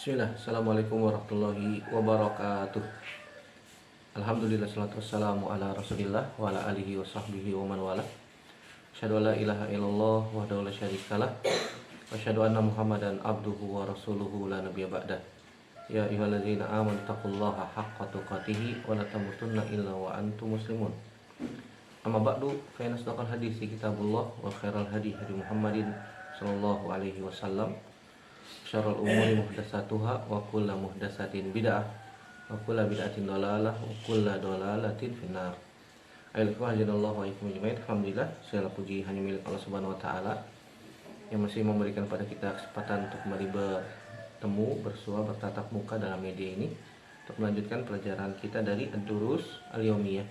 Bismillah, Assalamualaikum warahmatullahi wabarakatuh. Alhamdulillah, salatu wassalamu ala rasulillah wa ala alihi wa sahbihi wa man wala. Asyhadu an la ilaha illallah wahdahu la syarikalah wa asyhadu anna muhammadan abduhu wa rasuluhu la nabiyya ba'dah. Ya ayyuhalladzina amanu taqullaha haqqa tuqatih wa la tamutunna illa wa antum muslimun. Amma ba'du, fa inna asdaqal hadisi kitabullah wa khairal hadi hadi Muhammadin sallallahu alaihi wasallam. Syarrul umuri muhdatsatuha wa kullu muhdatsatin bid'ah wa kullu bid'atin dhalalah wa kullu dhalalatin finnar. Ayyuhallazina wa iyyakum ajmain. Alhamdulillah, segala puji hanya milik Allah Subhanahu wa taala yang masih memberikan pada kita kesempatan untuk kembali bertemu, bersua, bertatap muka dalam media ini untuk melanjutkan pelajaran kita dari Ad-Durus Al-Yaumiyah.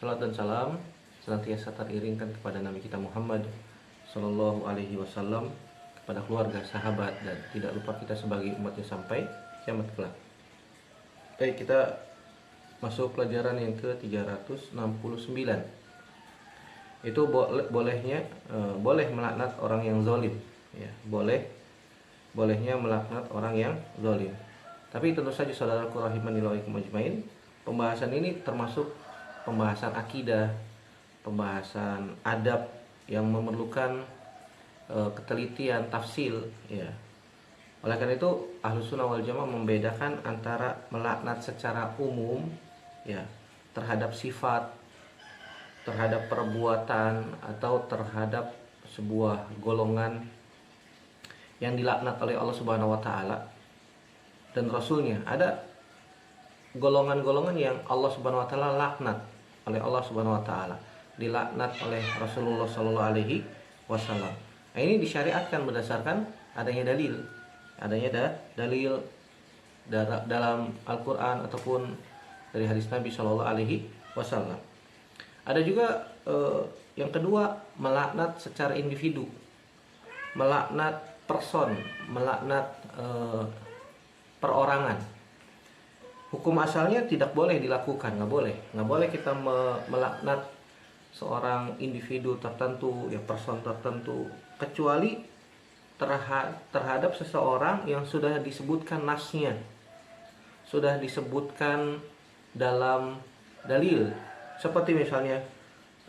Salat dan salam senantiasa teriringkan kepada Nabi kita Muhammad sallallahu alaihi wasallam, pada keluarga, sahabat, dan tidak lupa kita sebagai umatnya sampai kiamat kelak. Baik, kita masuk pelajaran yang ke-369. Itu boleh melaknat orang yang zalim, ya, bolehnya melaknat orang yang zalim. Tapi tentu saja saudaraku rahimani wa ajmain, pembahasan ini termasuk pembahasan akidah, pembahasan adab yang memerlukan ketelitian tafsil, ya. Oleh karena itu Ahlus Sunnah wal Jamaah membedakan antara melaknat secara umum, ya, terhadap sifat, terhadap perbuatan, atau terhadap sebuah golongan yang dilaknat oleh Allah Subhanahu wa taala dan Rasulnya. Ada golongan-golongan yang Allah Subhanahu wa taala laknat oleh Allah Subhanahu wa taala, dilaknat oleh Rasulullah sallallahu alaihi wasallam. Nah, ini disyariatkan berdasarkan adanya dalil, dalil dalam Al-Quran ataupun dari hadis Nabi Shallallahu Alaihi Wasallam. Ada juga yang kedua, melaknat secara individu, melaknat person, melaknat perorangan. Hukum asalnya tidak boleh dilakukan, nggak boleh kita melaknat seorang individu tertentu, ya, person tertentu, kecuali terhadap seseorang yang sudah disebutkan nasnya, sudah disebutkan dalam dalil, seperti misalnya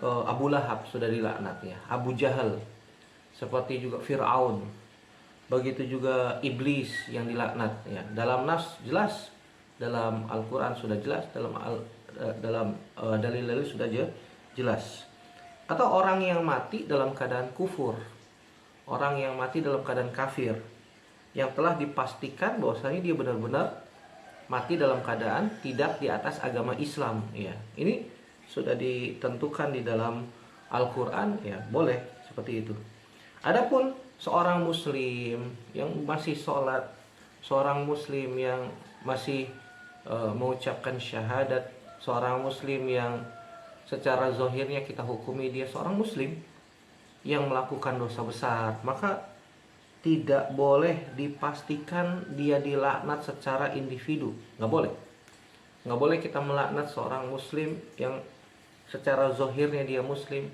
Abu Lahab sudah dilaknat, ya, Abu Jahal, seperti juga Fir'aun, begitu juga iblis yang dilaknat, ya. Dalam nas jelas, dalam Al-Quran sudah jelas, dalam dalil-dalil sudah jelas. Atau orang yang mati dalam keadaan kufur, orang yang mati dalam keadaan kafir, yang telah dipastikan bahwasanya dia benar-benar mati dalam keadaan tidak di atas agama Islam, ya. Ini sudah ditentukan di dalam Al-Quran, ya, boleh seperti itu. Adapun seorang muslim yang masih sholat, seorang muslim yang masih mengucapkan syahadat, seorang muslim yang secara zahirnya kita hukumi dia seorang muslim yang melakukan dosa besar, maka tidak boleh dipastikan dia dilaknat secara individu. Nggak boleh kita melaknat seorang muslim yang secara zahirnya dia muslim,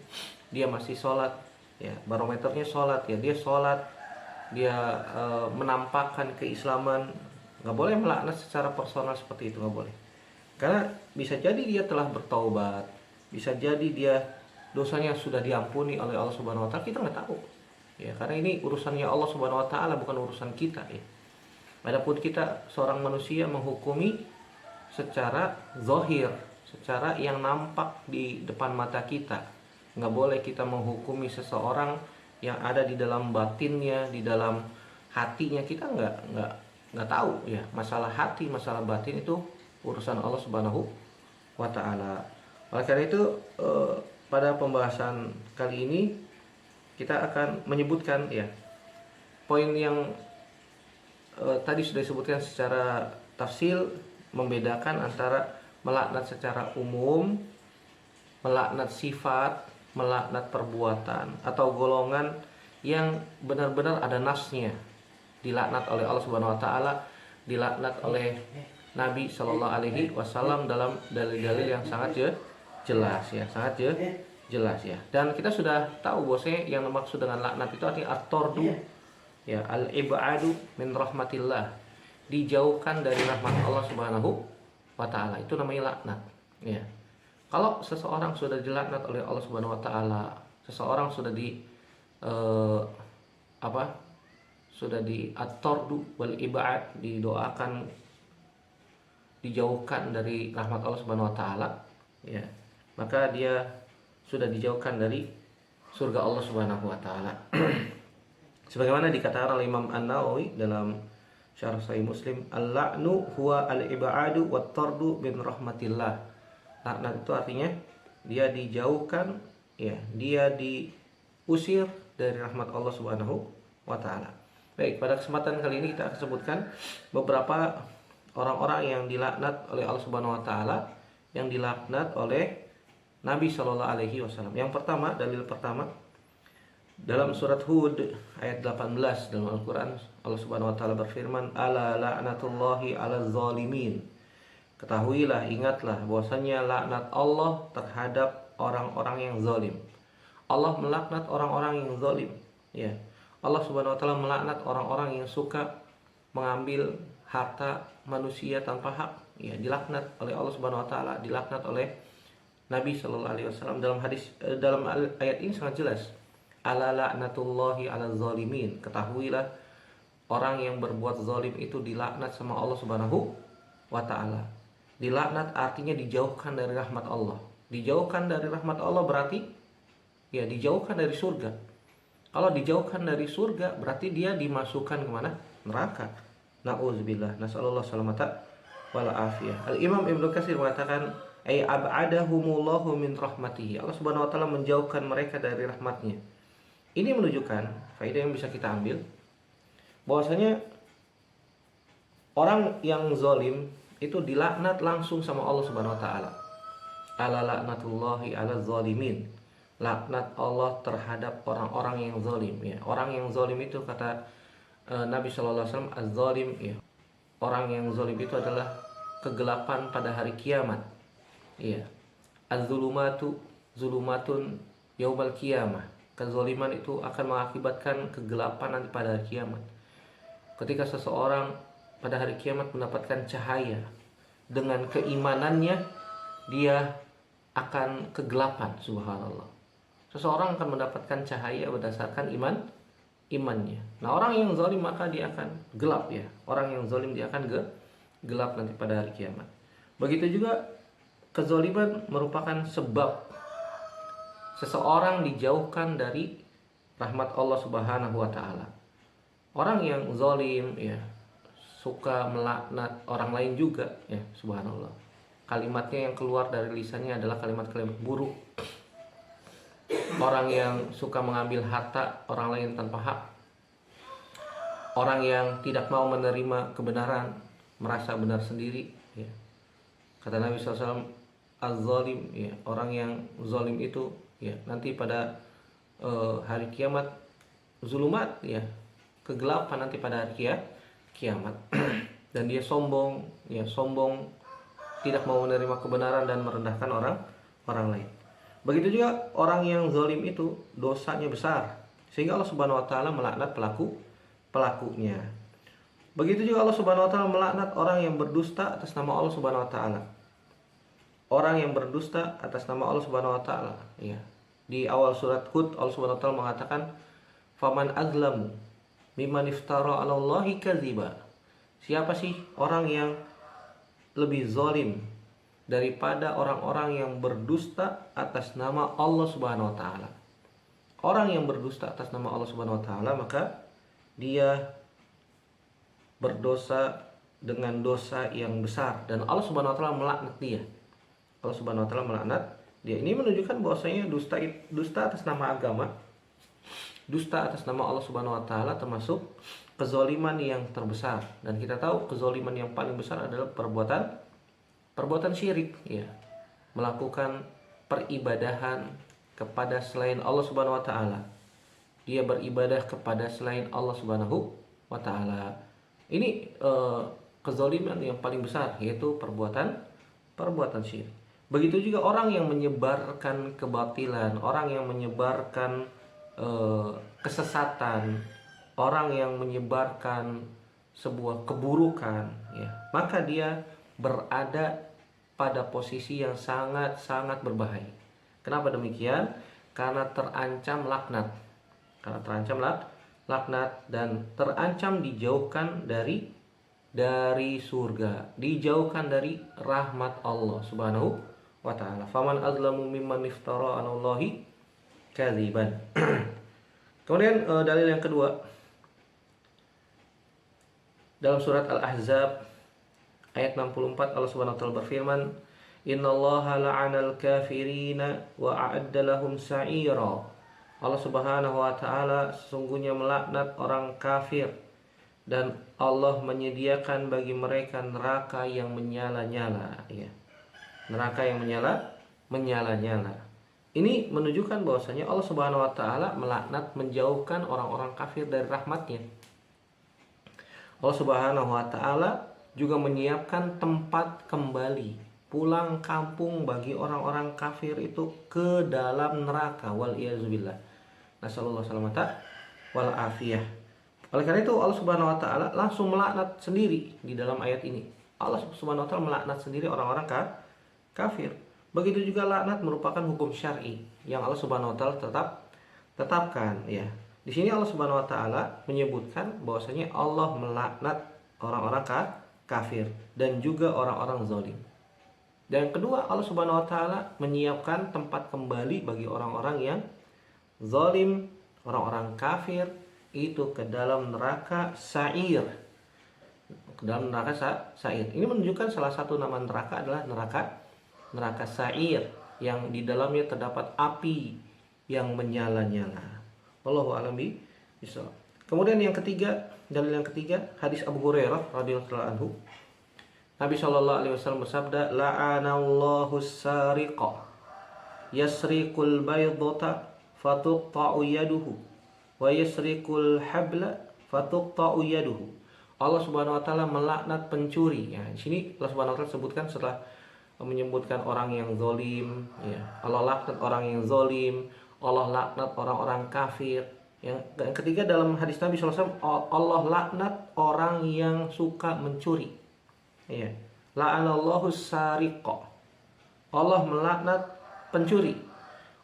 dia masih sholat, ya, barometernya sholat, ya, dia menampakkan keislaman. Nggak boleh melaknat secara personal seperti itu, nggak boleh. Karena bisa jadi dia telah bertaubat, bisa jadi dia dosanya sudah diampuni oleh Allah Subhanahu wa taala, kita nggak tahu. Ya, karena ini urusannya Allah Subhanahu wa taala, bukan urusan kita, ya. Adapun kita seorang manusia menghukumi secara zahir, secara yang nampak di depan mata kita. Nggak boleh kita menghukumi seseorang yang ada di dalam batinnya, di dalam hatinya. Kita nggak tahu, ya. Masalah hati, masalah batin itu urusan Allah Subhanahu wa taala. Oleh karena itu pada pembahasan kali ini kita akan menyebutkan, ya, poin yang tadi sudah disebutkan secara tafsil, membedakan antara melaknat secara umum, melaknat sifat, melaknat perbuatan, atau golongan yang benar-benar ada nasnya, dilaknat oleh Allah Subhanahu wa taala, dilaknat oleh Nabi Shallallahu alaihi wasallam dalam dalil-dalil yang sangat jelas, ya, jelas, ya. Dan kita sudah tahu bahwasanya yang dimaksud dengan laknat itu artinya at-tardu, ya, al-ibadu min rahmatillah, dijauhkan dari rahmat Allah Subhanahu wa taala. Itu namanya laknat. Ya. Kalau seseorang sudah dilaknat oleh Allah Subhanahu wa taala, seseorang sudah di eh, apa? Sudah di at-tardu wal ibad, didoakan dijauhkan dari rahmat Allah Subhanahu wa taala, ya. Maka dia sudah dijauhkan dari surga Allah Subhanahu wa taala. Sebagaimana dikatakan oleh Imam An-Nawawi dalam Syarah Sahih Muslim, al-la'nu huwa al-ib'adu wat-tardu min rahmatillah. Laknat itu artinya dia dijauhkan, ya, dia diusir dari rahmat Allah Subhanahu wa taala. Baik, pada kesempatan kali ini kita akan sebutkan beberapa orang-orang yang dilaknat oleh Allah Subhanahu wa taala, yang dilaknat oleh Nabi Shallallahu alaihi wasallam. Yang pertama, dalil pertama dalam surat Hud ayat 18 dalam Al-Qur'an, Allah Subhanahu wa taala berfirman, "Ala la'natullahi 'alaz zalimin." Ketahuilah, ingatlah bahwasanya laknat Allah terhadap orang-orang yang zalim. Allah melaknat orang-orang yang zalim, ya. Allah Subhanahu wa taala melaknat orang-orang yang suka mengambil harta manusia tanpa hak, ya, dilaknat oleh Allah Subhanahu wa taala, dilaknat oleh Nabi Shallallahu alaihi wasallam dalam hadis, dalam ayat ini sangat jelas. Ala la'natullahi 'alaz zalimin. Ketahuilah orang yang berbuat zalim itu dilaknat sama Allah Subhanahu wa taala. Dilaknat artinya dijauhkan dari rahmat Allah. Dijauhkan dari rahmat Allah berarti ya dijauhkan dari surga. Kalau dijauhkan dari surga berarti dia dimasukkan kemana? Neraka. Nauzubillah. Nasallallahu salamata wal afiyah. Al-Imam Ibnu Katsir mengatakan, ay ab'adahumullahu min rahmatihi. Allah Subhanahu wa taala menjauhkan mereka dari rahmatnya. Ini menunjukkan faedah yang bisa kita ambil bahwasanya orang yang zalim itu dilaknat langsung sama Allah Subhanahu wa taala. Ala la'natullahi 'alaz zalimin. Laknat Allah terhadap orang-orang yang zalim, ya. Orang yang zalim itu kata Nabi sallallahu alaihi wasallam, az-zalim, ya. Orang yang zalim itu adalah kegelapan pada hari kiamat. Iya. Az-zulumatu zulumatun yaumal qiyamah. Kezaliman itu akan mengakibatkan kegelapan nanti pada hari kiamat. Ketika seseorang pada hari kiamat mendapatkan cahaya, dengan keimanannya dia akan kegelapan, subhanallah. Seseorang akan mendapatkan cahaya berdasarkan imannya. Nah, orang yang zalim maka dia akan gelap, ya. Orang yang zalim dia akan gelap nanti pada hari kiamat. Begitu juga kezaliman merupakan sebab seseorang dijauhkan dari rahmat Allah Subhanahu wa taala. Orang yang zalim, ya, suka melaknat orang lain juga, ya, subhanallah. Kalimatnya yang keluar dari lisannya adalah kalimat-kalimat buruk. Orang yang suka mengambil harta orang lain tanpa hak. Orang yang tidak mau menerima kebenaran, merasa benar sendiri, ya. Kata Nabi SAW, az-zalim, ya, orang yang zalim itu, ya, nanti pada hari kiamat, zulumat, ya, kegelapan nanti pada hari kiamat. Dan dia sombong, ya, sombong, tidak mau menerima kebenaran dan merendahkan orang lain. Begitu juga orang yang zalim itu dosanya besar, sehingga Allah Subhanahu wa taala melaknat pelakunya. Begitu juga Allah Subhanahu wa taala melaknat orang yang berdusta atas nama Allah Subhanahu wa taala. Orang yang berdusta atas nama Allah Subhanahu wa taala, ya. Di awal surat Hud Allah Subhanahu wa taala mengatakan, "Faman azlamu mimman iftara 'ala Allahi kadziba." Siapa sih orang yang lebih zalim daripada orang-orang yang berdusta atas nama Allah Subhanahu wa taala? Orang yang berdusta atas nama Allah Subhanahu wa taala maka dia berdosa dengan dosa yang besar dan Allah Subhanahu wa taala melaknat dia. Allah Subhanahu wa taala melaknat dia. Ini menunjukkan bahwasanya dusta atas nama agama, dusta atas nama Allah Subhanahu wa taala termasuk kezaliman yang terbesar. Dan kita tahu kezaliman yang paling besar adalah perbuatan syirik, ya. Melakukan peribadahan kepada selain Allah Subhanahu wa taala. Dia beribadah kepada selain Allah Subhanahu wa taala. Ini kezaliman yang paling besar, yaitu perbuatan syirik. Begitu juga orang yang menyebarkan kebatilan, orang yang menyebarkan kesesatan, orang yang menyebarkan sebuah keburukan, ya, maka dia berada pada posisi yang sangat-sangat berbahaya. Kenapa demikian? Karena terancam laknat. Karena terancam laknat dan terancam dijauhkan dari surga, dijauhkan dari rahmat Allah Subhanahu wa taala. Faman azlamu mimman iftara 'alallahi kadziban. Kemudian dalil yang kedua dalam surat Al-Ahzab ayat 64, Allah Subhanahu wa taala berfirman, "Innallaha la'anal kafirina wa a'adda lahum sa'ira." Allah Subhanahu wa taala sesungguhnya melaknat orang kafir dan Allah menyediakan bagi mereka neraka yang menyala-nyala, ya. Neraka yang menyala-nyala. Ini menunjukkan bahwasanya Allah Subhanahu wa taala melaknat, menjauhkan orang-orang kafir dari rahmatnya. Allah Subhanahu wa taala juga menyiapkan tempat kembali, pulang kampung bagi orang-orang kafir itu ke dalam neraka, wal iyadzubillah. Nasallallahu salamata wal afiyah. Oleh karena itu Allah Subhanahu wa taala langsung melaknat sendiri di dalam ayat ini. Allah Subhanahu wa taala melaknat sendiri orang-orang kafir. Begitu juga laknat merupakan hukum syar'i yang Allah Subhanahu wa taala tetapkan, ya. Di sini Allah Subhanahu wa taala menyebutkan bahwasanya Allah melaknat orang-orang kafir dan juga orang-orang zalim. Dan kedua, Allah Subhanahu wa taala menyiapkan tempat kembali bagi orang-orang yang zalim, orang-orang kafir itu ke dalam neraka sa'ir. Ke dalam neraka sa'ir. Ini menunjukkan salah satu nama neraka adalah neraka sa'ir yang di dalamnya terdapat api yang menyala-nyala. Wallahu a'lam bishawab. Kemudian yang ketiga, dalil yang ketiga, hadis Abu Hurairah radhiyallahu anhu. Nabi sallallahu alaihi wasallam bersabda, "La'anallahu as-sariqa yasriqul baydata fatuqta'u yaduhu wa yasriqul habla fatuqta'u yaduhu." Allah Subhanahu wa taala melaknat pencuri. Ya, di sini Allah Subhanahu wa taala sebutkan setelah menyebutkan orang yang zalim, ya. Allah laknat orang yang zalim, Allah laknat orang-orang kafir. Yang ketiga dalam hadis Nabi SAW, Allah laknat orang yang suka mencuri. Ya. La'anallahu sariqa. Allah melaknat pencuri.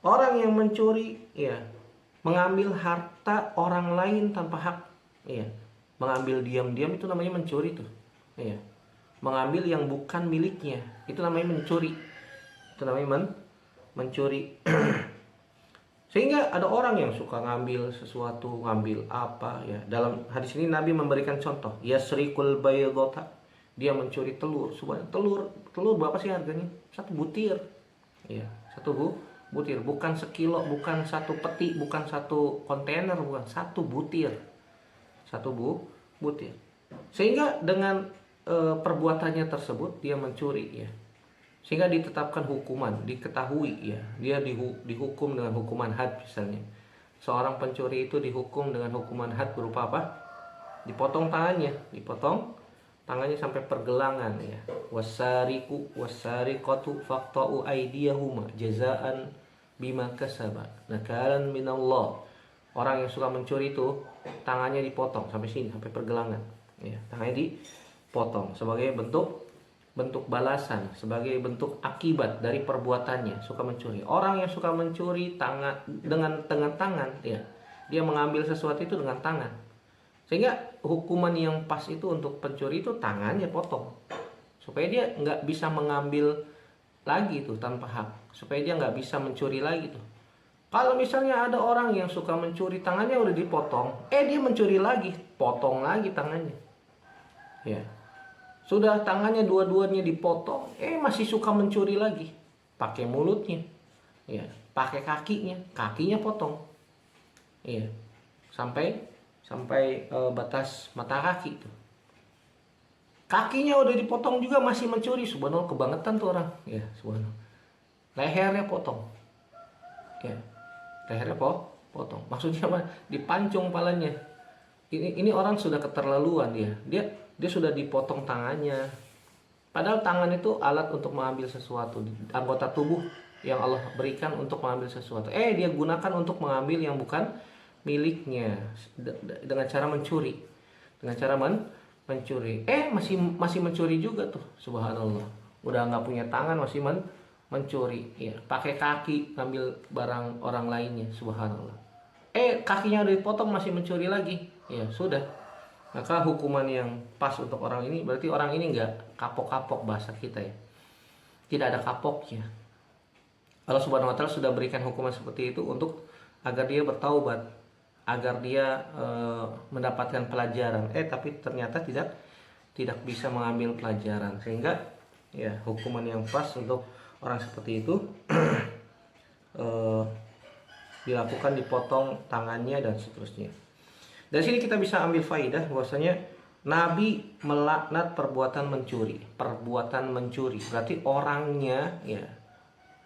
Orang yang mencuri, ya, mengambil harta orang lain tanpa hak, ya. Mengambil diam-diam itu namanya mencuri tuh. Ya. Mengambil yang bukan miliknya itu namanya mencuri. Itu namanya mencuri. Sehingga ada orang yang suka ngambil sesuatu, ngambil apa, ya. Dalam hadis ini Nabi memberikan contoh, yasriqul baydata. Dia mencuri telur. Telur berapa sih harganya? 1 butir. Ya, 1 butir, bukan sekilo, bukan 1 peti, bukan 1 kontainer, bukan 1 butir. 1 butir. Sehingga dengan perbuatannya tersebut dia mencuri, ya. Sehingga ditetapkan hukuman, diketahui, ya, dia dihukum dengan hukuman had misalnya. Seorang pencuri itu dihukum dengan hukuman had berupa apa? Dipotong tangannya sampai pergelangan, ya. Wasariqu wasariqatu faqta'u aydiyahuma jazaan bima kasaba nakalan minallah. Orang yang suka mencuri itu tangannya dipotong sampai sini, sampai pergelangan, ya. Tangannya dipotong sebagai bentuk balasan, sebagai bentuk akibat dari perbuatannya suka mencuri. Orang yang suka mencuri dengan tangan, ya, dia mengambil sesuatu itu dengan tangan. Sehingga hukuman yang pas itu untuk pencuri itu tangannya potong, supaya dia nggak bisa mengambil lagi itu tanpa hak, supaya dia nggak bisa mencuri lagi tuh. Kalau misalnya ada orang yang suka mencuri, tangannya udah dipotong, dia mencuri lagi, potong lagi tangannya, ya. Sudah tangannya dua-duanya dipotong, masih suka mencuri lagi. Pakai mulutnya, ya, pakai kakinya potong, ya, sampai batas mata kaki tuh. Kakinya udah dipotong juga masih mencuri, subhanallah, kebangetan tuh orang, ya, subhanallah. Lehernya potong, ya, lehernya potong. Maksudnya apa? Dipancung palanya. Ini orang sudah keterlaluan dia sudah dipotong tangannya. Padahal tangan itu alat untuk mengambil sesuatu, anggota tubuh yang Allah berikan untuk mengambil sesuatu. Dia gunakan untuk mengambil yang bukan miliknya dengan cara mencuri. Dengan cara mencuri. Masih mencuri juga tuh, subhanallah. Udah nggak punya tangan masih mencuri. Ya, pakai kaki ngambil barang orang lainnya, subhanallah. Kakinya udah dipotong masih mencuri lagi. Ya sudah. Maka hukuman yang pas untuk orang ini berarti orang ini nggak kapok-kapok bahasa kita ya. Tidak ada kapoknya. Allah Subhanahu wa taala sudah berikan hukuman seperti itu untuk agar dia bertaubat, agar dia mendapatkan pelajaran. Tapi ternyata tidak bisa mengambil pelajaran, sehingga ya hukuman yang pas untuk orang seperti itu dilakukan, dipotong tangannya dan seterusnya. Dari sini kita bisa ambil faidah bahwasanya Nabi melaknat perbuatan mencuri. Perbuatan mencuri berarti orangnya ya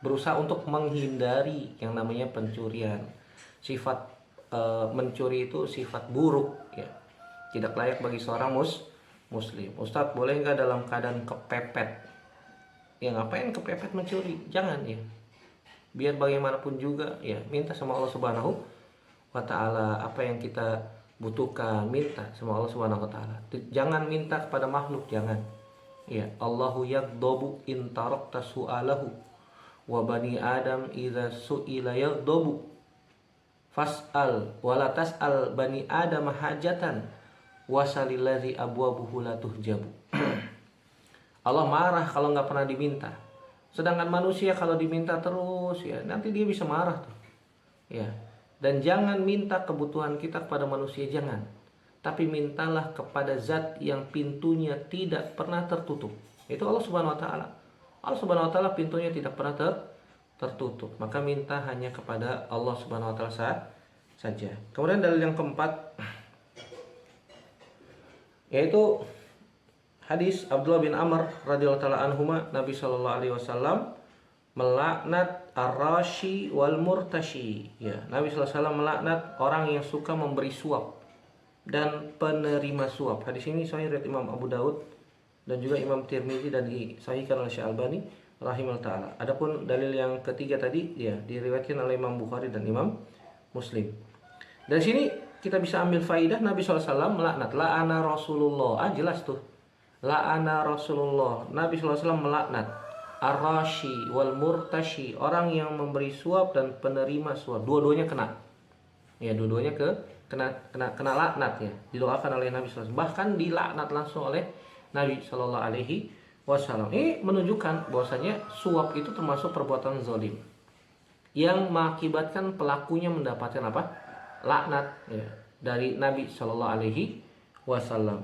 berusaha untuk menghindari yang namanya pencurian. Sifat mencuri itu sifat buruk ya. Tidak layak bagi seorang muslim. Ustadz, boleh nggak dalam keadaan kepepet? Ya ngapain kepepet mencuri? Jangan ya. Biar bagaimanapun juga ya minta sama Allah Subhanahu wa taala apa yang kita butuhkan, minta sama Allah Subhanahu wa taala. Jangan minta kepada makhluk, jangan. Ya, Allahu yaghdabu in tarakta su'alahu wa bani Adam idza su'ila yaghdabu. Fas'al wa la tas'al bani Adam hajatan wasalillazi abwabuhu la tuhjabu. Allah marah kalau nggak pernah diminta. Sedangkan manusia kalau diminta terus ya nanti dia bisa marah tuh. Ya. Dan jangan minta kebutuhan kita kepada manusia, jangan. Tapi mintalah kepada zat yang pintunya tidak pernah tertutup. Itu Allah Subhanahu wa taala. Allah Subhanahu wa taala pintunya tidak pernah tertutup. Maka minta hanya kepada Allah Subhanahu wa taala saja. Kemudian dalil yang keempat yaitu hadis Abdullah bin Amr radhiyallahu taala anhuma, Nabi sallallahu alaihi wasallam melaknat ar-rashi wal murtashi. Ya, Nabi sallallahu alaihi wasallam melaknat orang yang suka memberi suap dan penerima suap. Hadis ini sahih riwayat Imam Abu Daud dan juga Imam Tirmizi dan disahihkan oleh Syekh Albani rahimahullah taala. Adapun dalil yang ketiga tadi ya diriwayatkan oleh Imam Bukhari dan Imam Muslim. Dari sini kita bisa ambil faidah Nabi sallallahu alaihi wasallam melaknat la'ana Rasulullah. Jelas tuh. La'ana Rasulullah. Nabi sallallahu alaihi wasallam melaknat ar-rashi wal murtashi, orang yang memberi suap dan penerima suap. Dua-duanya kena. Ya, dua-duanya kena laknat ya. Didoakan oleh Nabi sallallahu alaihi wasallam. Bahkan dilaknat langsung oleh Nabi sallallahu alaihi wasallam. Ini menunjukkan bahwasanya suap itu termasuk perbuatan zalim yang mengakibatkan pelakunya mendapatkan apa? Laknat ya, dari Nabi sallallahu alaihi wasallam.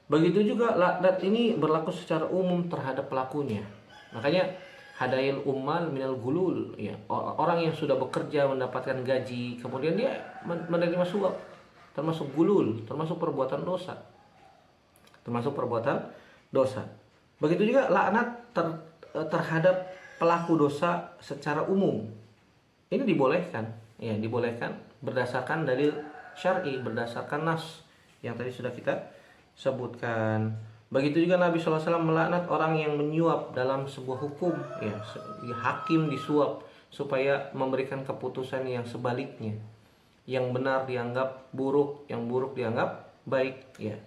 Begitu juga laknat ini berlaku secara umum terhadap pelakunya. Makanya hadail ummal minal gulul ya, orang yang sudah bekerja mendapatkan gaji kemudian dia menerima suap termasuk gulul, termasuk perbuatan dosa. Termasuk perbuatan dosa. Begitu juga laknat terhadap pelaku dosa secara umum. Ini dibolehkan, ya, dibolehkan berdasarkan dalil syar'i, berdasarkan nas yang tadi sudah kita sebutkan. Begitu juga Nabi SAW melaknat orang yang menyuap dalam sebuah hukum, ya, hakim disuap supaya memberikan keputusan yang sebaliknya. Yang benar dianggap buruk, yang buruk dianggap baik, ya.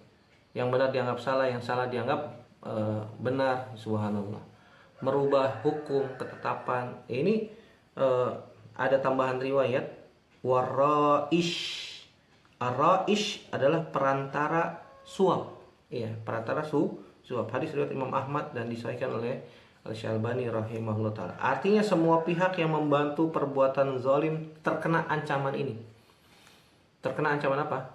Yang benar dianggap salah, yang salah dianggap benar, subhanallah. Merubah hukum, ketetapan. Ini ada tambahan riwayat waraish. Ar-raish adalah perantara suap. Iya, perantara suap. Hadis riwayat Imam Ahmad dan disahihkan oleh Al-Syalbani rahimahullah taala. Artinya semua pihak yang membantu perbuatan zalim terkena ancaman ini. Terkena ancaman apa?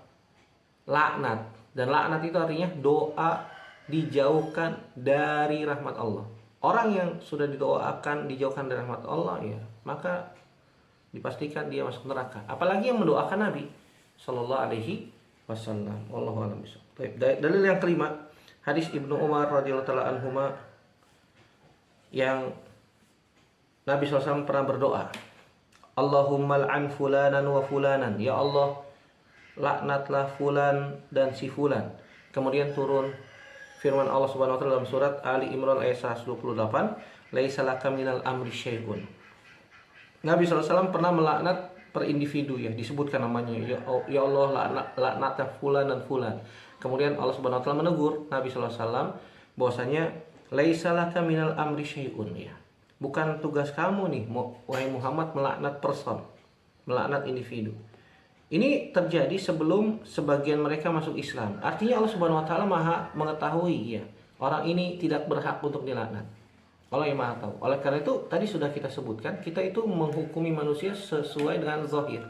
Laknat. Dan laknat itu artinya doa dijauhkan dari rahmat Allah. Orang yang sudah didoakan dijauhkan dari rahmat Allah, ya, maka dipastikan dia masuk neraka. Apalagi yang mendoakan Nabi sallallahu alaihi wasallam. Wallahu a'lam bishawab. Dalil yang kelima, hadis Ibnu Umar radhiyallahu taala anhuma yang Nabi SAW pernah berdoa, Allahumma al'an fulanan wa fulanan. Ya Allah, laknatlah fulan dan si fulan. Kemudian turun firman Allah Subhanahu wa taala dalam surat Ali Imran ayat 128, laisa laka minal amri syai'un. Nabi SAW pernah melaknat per individu, ya, disebutkan namanya, ya Allah laknatlah fulan dan fulan. Kemudian Allah Subhanahu wa taala menegur Nabi sallallahu alaihi wasallam bahwasanya laisa laka minal amri syai'un, ya. Bukan tugas kamu nih wahai Muhammad melaknat person, melaknat individu. Ini terjadi sebelum sebagian mereka masuk Islam. Artinya Allah Subhanahu wa taala Maha mengetahui, ya, orang ini tidak berhak untuk dilaknat. Allah yang Maha tahu. Oleh karena itu tadi sudah kita sebutkan, kita itu menghukumi manusia sesuai dengan zahir.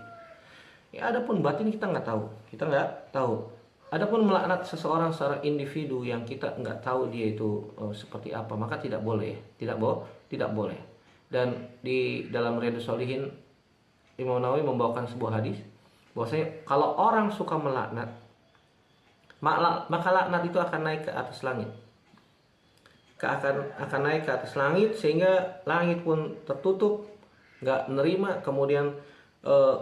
Ya, adapun batin kita nggak tahu. Kita nggak tahu. Adapun melaknat seseorang secara individu yang kita nggak tahu dia itu seperti apa, maka tidak boleh. Tidak boleh. Dan di dalam Riyadhus Shalihin Imam Nawawi membawakan sebuah hadis bahwasanya kalau orang suka melaknat, maka laknat itu akan naik ke atas langit. Akan naik ke atas langit sehingga langit pun tertutup, nggak menerima,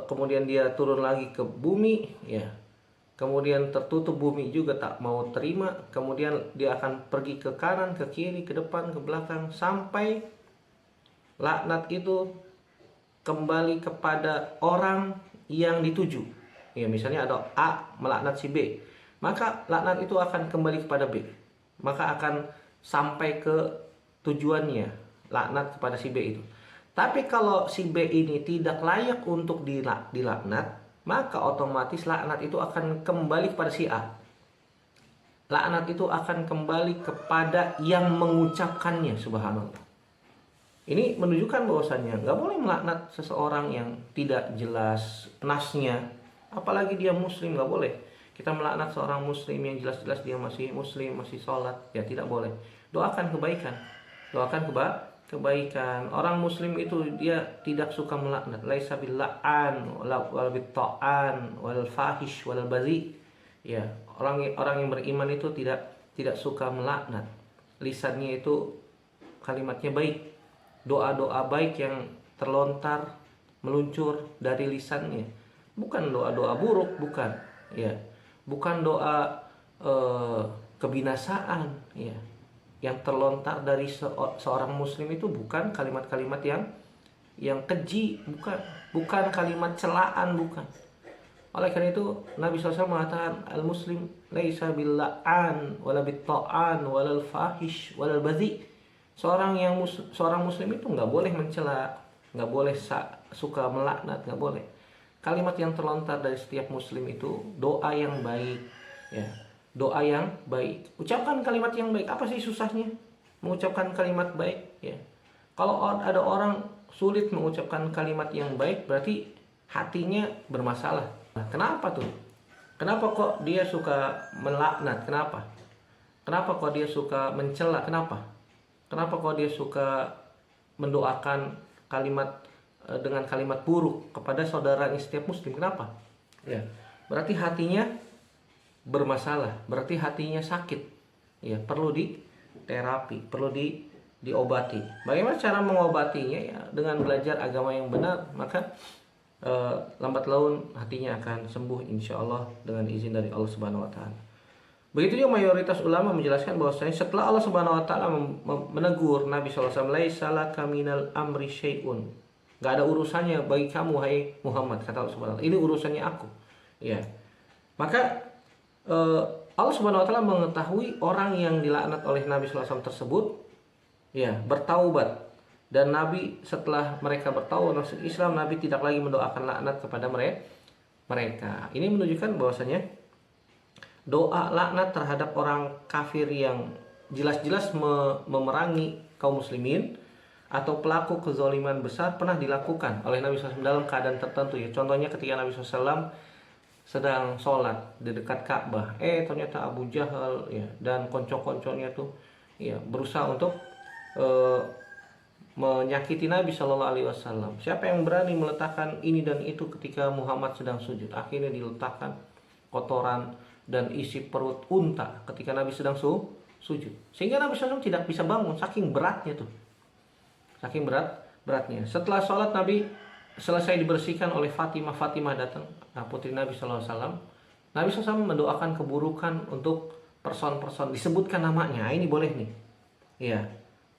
kemudian dia turun lagi ke bumi, ya. Kemudian tertutup, bumi juga tak mau terima, kemudian dia akan pergi ke kanan, ke kiri, ke depan, ke belakang, sampai laknat itu kembali kepada orang yang dituju. Ya, misalnya ada A melaknat si B, maka laknat itu akan kembali kepada B, maka akan sampai ke tujuannya, laknat kepada si B itu. Tapi kalau si B ini tidak layak untuk dilaknat, maka otomatis laknat itu akan kembali kepada si A. Laknat itu akan kembali kepada yang mengucapkannya, subhanallah. Ini menunjukkan bahwasannya nggak boleh melaknat seseorang yang tidak jelas nasnya, apalagi dia muslim, nggak boleh. Kita melaknat seorang muslim yang jelas-jelas dia masih muslim, masih sholat, ya tidak boleh. Doakan kebaikan, kebaikan. Orang muslim itu dia tidak suka melaknat. Laisa bil la'an wal bitta'an wal fahish wal bazi. Ya, orang yang beriman itu tidak suka melaknat. Lisannya itu kalimatnya baik. Doa-doa baik yang terlontar, meluncur dari lisannya. Bukan doa-doa buruk, bukan. Ya. Bukan doa kebinasaan, ya. Yang terlontar dari seorang muslim itu bukan kalimat-kalimat yang keji, bukan kalimat celaan, bukan. Oleh karena itu Nabi SAW mengatakan al-muslim laisa bil-la'an wala bit-ta'an wala al-fahish wala al-badhi. Seorang muslim itu nggak boleh mencela, nggak boleh suka melaknat, nggak boleh. Kalimat yang terlontar dari setiap muslim itu doa yang baik, ya. Doa yang baik. Ucapkan kalimat yang baik. Apa sih susahnya mengucapkan kalimat baik, ya? Kalau ada orang sulit mengucapkan kalimat yang baik, berarti hatinya bermasalah. Nah, kenapa tuh? Kenapa kok dia suka melaknat? Kenapa? Kenapa kok dia suka mencela? Kenapa? Kenapa kok dia suka mendoakan kalimat dengan kalimat buruk kepada saudaranya setiap muslim? Kenapa? Ya, berarti hatinya bermasalah, berarti hatinya sakit. Ya, perlu diterapi, perlu diobati. Bagaimana cara mengobatinya? Ya, dengan belajar agama yang benar, maka lambat laun hatinya akan sembuh insyaallah dengan izin dari Allah Subhanahu wa taala. Begitu juga mayoritas ulama menjelaskan bahwasanya setelah Allah Subhanahu wa taala menegur Nabi sallallahu alaihi wasallam, "Laisa laka minal amri syai'un." Enggak ada urusannya bagi kamu hai Muhammad, kata Allah Subhanahu wa taala. Ini urusannya aku. Ya. Maka Allah Subhanahu wa taala mengetahui orang yang dilaknat oleh Nabi sallallahu alaihi wasallam tersebut, ya, bertaubat. Dan Nabi setelah mereka bertaubat masuk Islam, Nabi tidak lagi mendoakan laknat kepada mereka. Ini menunjukkan bahwasanya doa laknat terhadap orang kafir yang jelas-jelas memerangi kaum muslimin atau pelaku kezaliman besar pernah dilakukan oleh Nabi SAW dalam keadaan tertentu, ya. Contohnya ketika Nabi SAW sedang sholat di dekat Ka'bah, ternyata Abu Jahal, ya, dan konco-konconya tuh, ya, berusaha untuk menyakiti Nabi Shallallahu Alaihi Wasallam. Siapa yang berani meletakkan ini dan itu ketika Muhammad sedang sujud? Akhirnya diletakkan kotoran dan isi perut unta ketika Nabi sedang sujud, sehingga Nabi SAW tidak bisa bangun, saking beratnya tuh, saking beratnya. Setelah sholat Nabi selesai dibersihkan oleh Fatimah datang, putri Nabi SAW. Nabi SAW mendoakan keburukan untuk person-person, disebutkan namanya. Ini boleh nih, ya.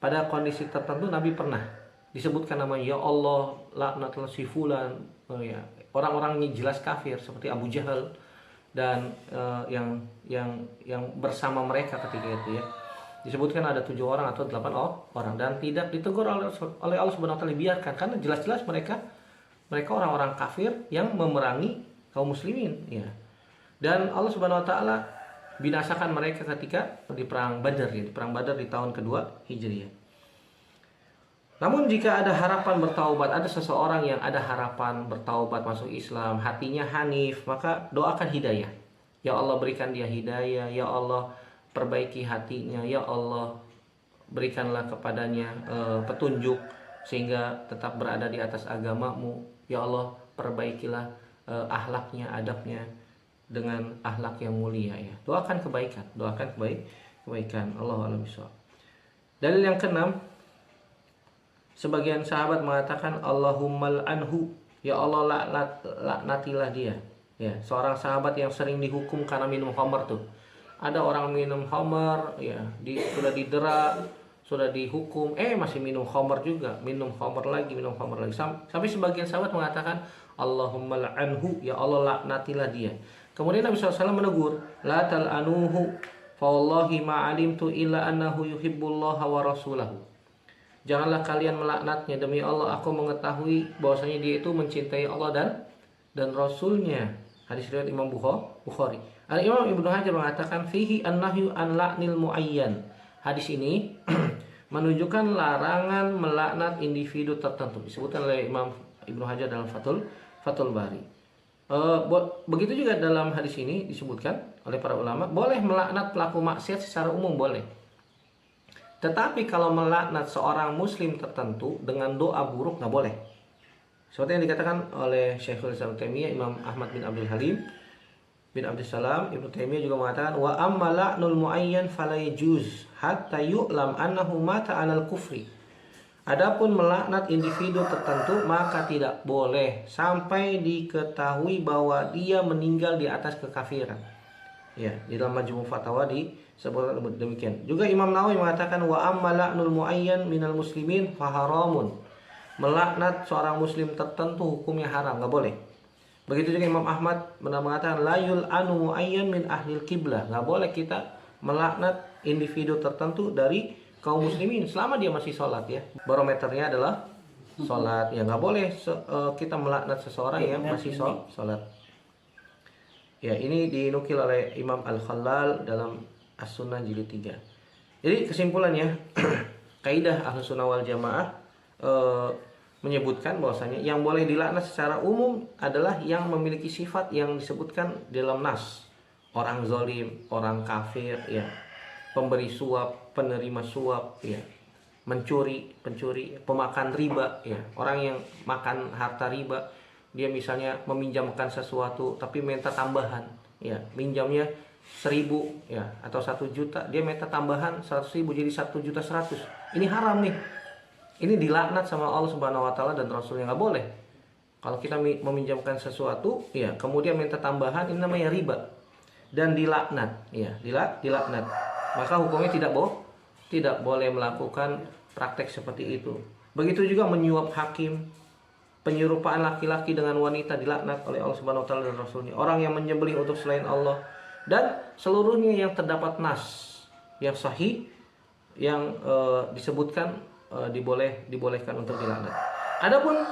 Pada kondisi tertentu Nabi pernah disebutkan namanya, ya Allah laknatlah si fulan, ya. Orang-orangnya jelas kafir seperti Abu Jahal, dan yang bersama mereka ketika itu ya. Disebutkan ada 7 orang atau 8 orang dan tidak ditegur oleh Allah Subhanahu wa taala, dibiarkan karena jelas-jelas mereka orang-orang kafir yang memerangi kaum muslimin ya. Dan Allah Subhanahu wa taala binasakan mereka ketika di perang Badar ya, di perang Badar di tahun kedua Hijriah. Namun jika ada harapan bertaubat, ada seseorang yang ada harapan bertaubat masuk Islam, hatinya hanif, maka doakan hidayah. Ya Allah berikan dia hidayah, ya Allah perbaiki hatinya, ya Allah berikanlah kepadanya petunjuk sehingga tetap berada di atas agamamu. Ya Allah perbaikilah akhlaknya, adabnya dengan akhlak yang mulia ya. Doakan kebaikan, kebaikan. Allahu a'lam bishawab. Dalil yang keenam, sebagian sahabat mengatakan Allahummal anhu, ya Allah laknatilah dia. Ya, seorang sahabat yang sering dihukum karena minum khamar tuh. Ada orang minum khamar ya, sudah didera, sudah dihukum, masih minum khamar juga, minum khamar lagi. Sampai sebagian sahabat mengatakan Allahummal anhu, ya Allah laknatilah dia. Kemudian Nabi SAW menegur, la tal'anuhu fa wallahi ma alimtu illa annahu yuhibbullaha wa rasulahu. Janganlah kalian melaknatnya, demi Allah aku mengetahui bahwasanya dia itu mencintai Allah dan Rasulnya. Hadis riwayat Imam Bukhari. Al-Imam Ibnu Hajar mengatakan fihi an-nahyu an la'nil muayyan. Hadis ini menunjukkan larangan melaknat individu tertentu. Disebutkan oleh Imam Ibnu Hajar dalam Fathul Bari. Begitu juga dalam hadis ini disebutkan oleh para ulama, boleh melaknat pelaku maksiat secara umum boleh. Tetapi kalau melaknat seorang muslim tertentu dengan doa buruk nggak boleh. Seperti yang dikatakan oleh Syekhul Islam Taimiyah, Imam Ahmad bin Abdul Halim bin Abdul Salam, Ibnu Taimiyah juga mengatakan wa amma la'nul muayyan fala yajuz hatta yu'lam annahu mata 'alal kufri. Adapun melaknat individu tertentu maka tidak boleh sampai diketahui bahwa dia meninggal di atas kekafiran. Ya, di dalam Majmu' Fatawa disebutkan demikian. Juga Imam Nawawi mengatakan wa amma la'nul muayyan minal muslimin fa haramun. Melaknat seorang muslim tertentu hukumnya haram, nggak boleh. Begitu juga Imam Ahmad mengatakan la yul'anu muayyan min ahlil qiblah. Nggak boleh kita melaknat individu tertentu dari kaum muslimin selama dia masih sholat ya. Barometernya adalah sholat. Ya nggak boleh kita melaknat seseorang yang masih sholat. Ya, ini dinukil oleh Imam Al-Khallal dalam As-Sunnah jilid 3. Jadi kesimpulannya kaidah Ahlus Sunnah wal Jamaah menyebutkan bahwasanya yang boleh dilaknat secara umum adalah yang memiliki sifat yang disebutkan dalam nas. Orang zalim, orang kafir ya, pemberi suap, penerima suap ya, pencuri, pemakan riba ya, orang yang makan harta riba. Dia misalnya meminjamkan sesuatu tapi minta tambahan ya, minjamnya 1.000 ya atau 1 juta, dia minta tambahan 100.000 jadi 1.100.000. Ini haram nih. Ini dilaknat sama Allah Subhanahu wa taala dan Rasulnya, nggak boleh. Kalau kita meminjamkan sesuatu ya kemudian minta tambahan, ini namanya riba dan dilaknat ya, dilaknat. Maka hukumnya tidak boleh melakukan praktek seperti itu. Begitu juga menyuap hakim, penyerupaan laki-laki dengan wanita dilaknat oleh Allah Subhanahu wa taala dan Rasulnya. Orang yang menyembelih untuk selain Allah dan seluruhnya yang terdapat nas yang sahih yang disebutkan dibolehkan untuk dilaknat. Adapun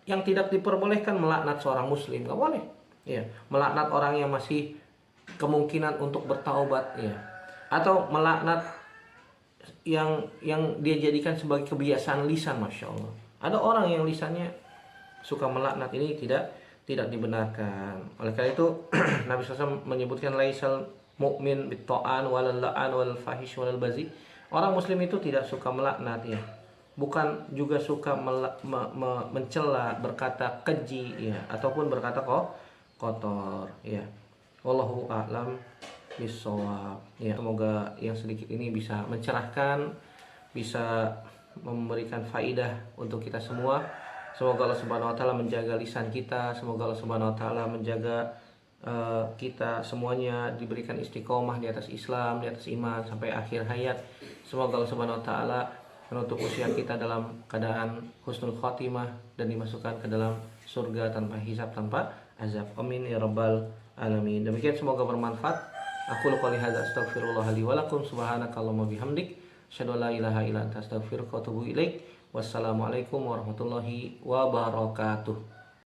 yang tidak diperbolehkan melaknat seorang muslim, nggak boleh. Ya, melaknat orang yang masih kemungkinan untuk bertaubat ya. Atau melaknat yang dia jadikan sebagai kebiasaan lisan, masya Allah. Ada orang yang lisannya suka melaknat, ini tidak dibenarkan. Oleh karena itu Nabi SAW menyebutkan laisal mu'min bit-ta'an walal la'an wal fahish walal bazi. Orang muslim itu tidak suka melaknat ya. Bukan juga suka mencela, berkata keji ya, ataupun berkata kotor ya. Wallahu a'lam bishawab. Ya, semoga yang sedikit ini bisa mencerahkan, bisa memberikan faidah untuk kita semua. Semoga Allah Subhanahu wa taala menjaga lisan kita, semoga Allah Subhanahu wa taala menjaga kita semuanya diberikan istiqomah di atas Islam, di atas iman sampai akhir hayat. Semoga Allah Subhanahu wa taala menutup usia kita dalam keadaan husnul khotimah dan dimasukkan ke dalam surga tanpa hisab, tanpa azab. Amin ya rabbal alamin. Demikian semoga bermanfaat. Aku qouli hadza astaghfirullah li wa lakum subhanakallahumma bihamdik asyhadu an la ilaha illa anta astaghfiruka wa atubu ilaik. Wassalamualaikum warahmatullahi wabarakatuh.